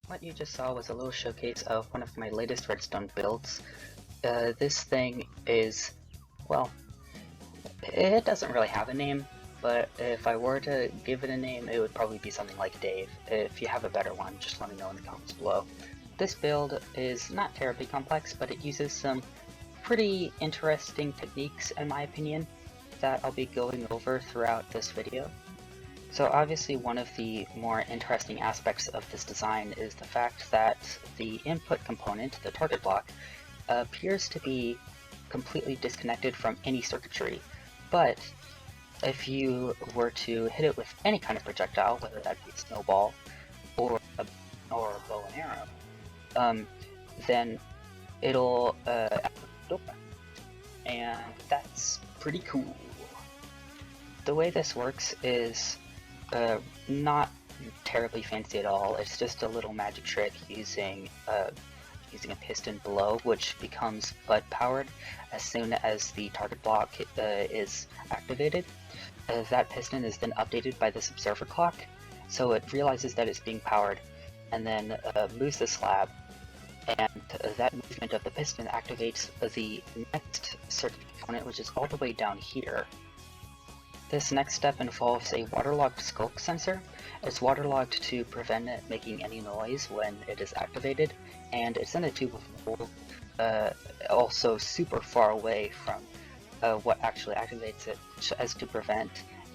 What you just saw was a little showcase of one of my latest redstone builds. This thing is, well, it doesn't really have a name, but if I were to give it a name, it would probably be something like Dave. If you have a better one, just let me know in the comments below. This build is not terribly complex, but it uses some pretty interesting techniques, in my opinion, that I'll be going over throughout this video. So obviously one of the more interesting aspects of this design is the fact that the input component, the target block, appears to be completely disconnected from any circuitry. But if you were to hit it with any kind of projectile, whether that be a snowball or a bow and arrow, then it'll open, and that's pretty cool. The way this works is not terribly fancy at all. It's just a little magic trick using a piston below, which becomes FUD powered as soon as the target block is activated. That piston is then updated by this observer clock, so it realizes that it's being powered, and then moves the slab, and that movement of the piston activates the next circuit component, which is all the way down here. This next step involves a waterlogged skulk sensor. It's waterlogged to prevent it making any noise when it is activated, and it's in a tube of gold, also super far away from what actually activates it, as to prevent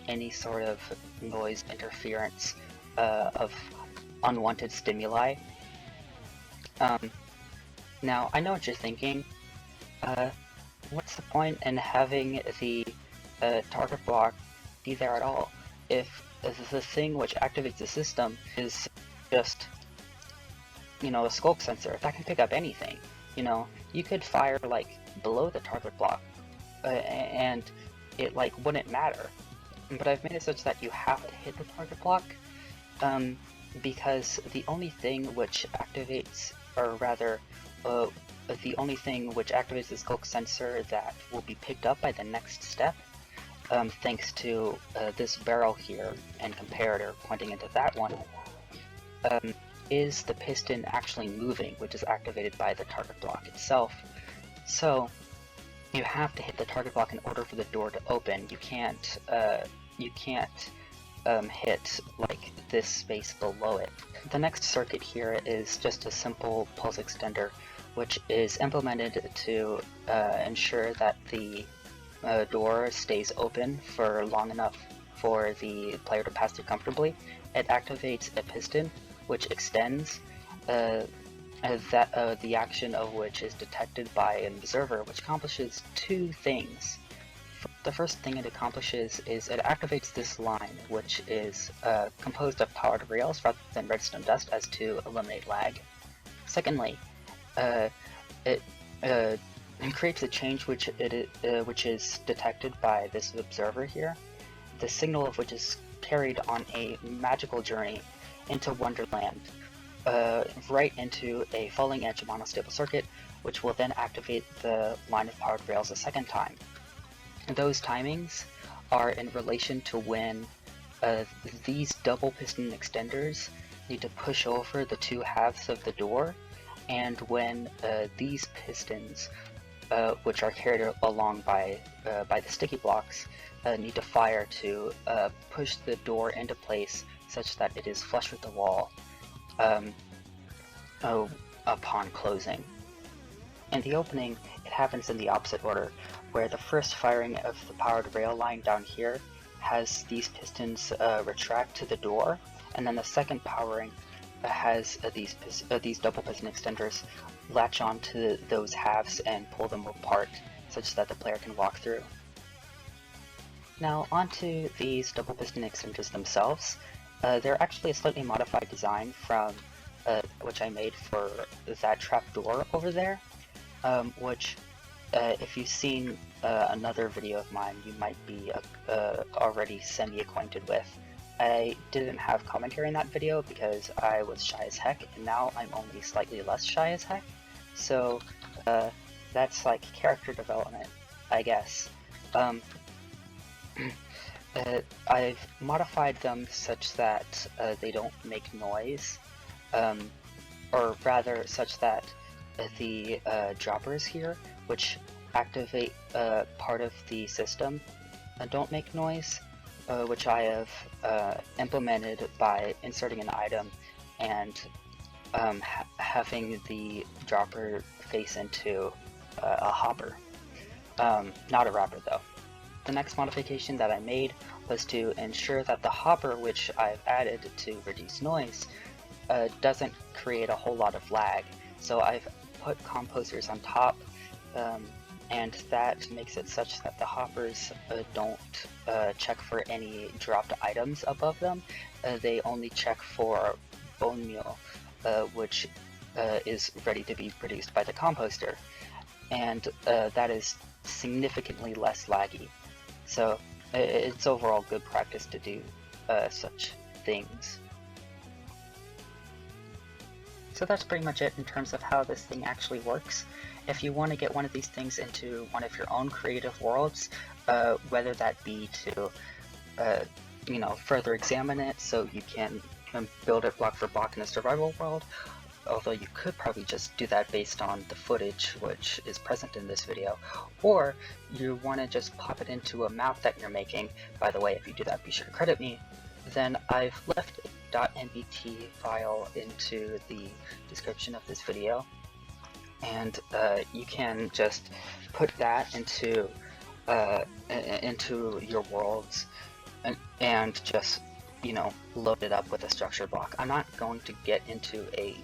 any sort of noise interference of unwanted stimuli. Now, I know what you're thinking. What's the point in having the target block be there at all if the thing which activates the system is just, a skulk sensor that can pick up anything? You could fire like below the target block and it wouldn't matter, but I've made it such that you have to hit the target block, because the only thing which activates, or rather the only thing which activates the skulk sensor that will be picked up by the next step, thanks to this barrel here and comparator pointing into that one, is the piston actually moving, which is activated by the target block itself. So you have to hit the target block in order for the door to open. You can't hit like this space below it. The next circuit here is just a simple pulse extender, which is implemented to ensure that the door stays open for long enough for the player to pass through comfortably. It activates a piston, which extends, the action of which is detected by an observer, which accomplishes two things. The first thing it accomplishes is it activates this line, which is composed of powered rails rather than redstone dust, as to eliminate lag. Secondly, it creates a change which is detected by this observer here, the signal of which is carried on a magical journey into Wonderland, right into a falling edge monostable circuit, which will then activate the line of powered rails a second time. Those timings are in relation to when these double piston extenders need to push over the two halves of the door, and when these pistons, which are carried along by the sticky blocks, need to fire to push the door into place such that it is flush with the wall upon closing. In the opening, it happens in the opposite order, where the first firing of the powered rail line down here has these pistons retract to the door, and then the second powering has these double piston extenders latch onto those halves and pull them apart such that the player can walk through. Now onto these double piston extenders themselves. They're actually a slightly modified design from which I made for that trap door over there, which if you've seen another video of mine, you might be already semi-acquainted with. I didn't have commentary in that video because I was shy as heck, and now I'm only slightly less shy as heck, so that's like character development, I guess. I've modified them such that they don't make noise, or rather such that the droppers here, which activate part of the system, don't make noise, which I have implemented by inserting an item and having the dropper face into a hopper. Not a wrapper though. The next modification that I made was to ensure that the hopper, which I've added to reduce noise, doesn't create a whole lot of lag. So I've put composers on top, and that makes it such that the hoppers don't check for any dropped items above them. They only check for bone meal, which is ready to be produced by the composter, and that is significantly less laggy. So it's overall good practice to do such things. So that's pretty much it in terms of how this thing actually works. If you want to get one of these things into one of your own creative worlds, whether that be to further examine it so you can build it block for block in a survival world, although you could probably just do that based on the footage which is present in this video, or you want to just pop it into a map that you're making. By the way, if you do that, be sure to credit me. Then I've left a .nbt file into the description of this video, and you can just put that into your worlds and just load it up with a structure block. I'm not going to get into a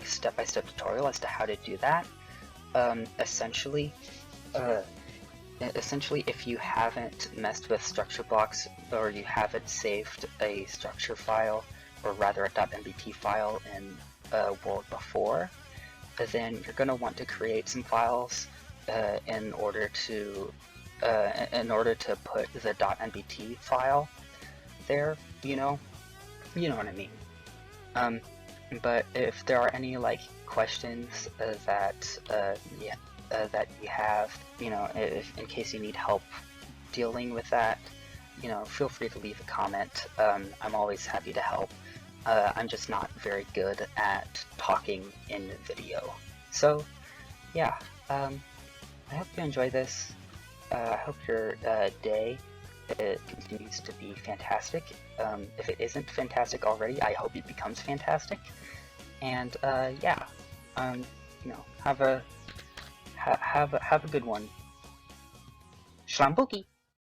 step-by-step tutorial as to how to do that. Essentially, if you haven't messed with structure blocks, or you haven't saved a structure file, or rather a .nbt file in World before, then you're going to want to create some files in order to put the .nbt file there. You know what I mean. But if there are any questions that you have, if in case you need help dealing with that, feel free to leave a comment. I'm always happy to help. I'm just not very good at talking in video. So yeah, I hope you enjoy this. I hope your day continues to be fantastic. If it isn't fantastic already, I hope it becomes fantastic. And yeah, have a good one. Shlambuki!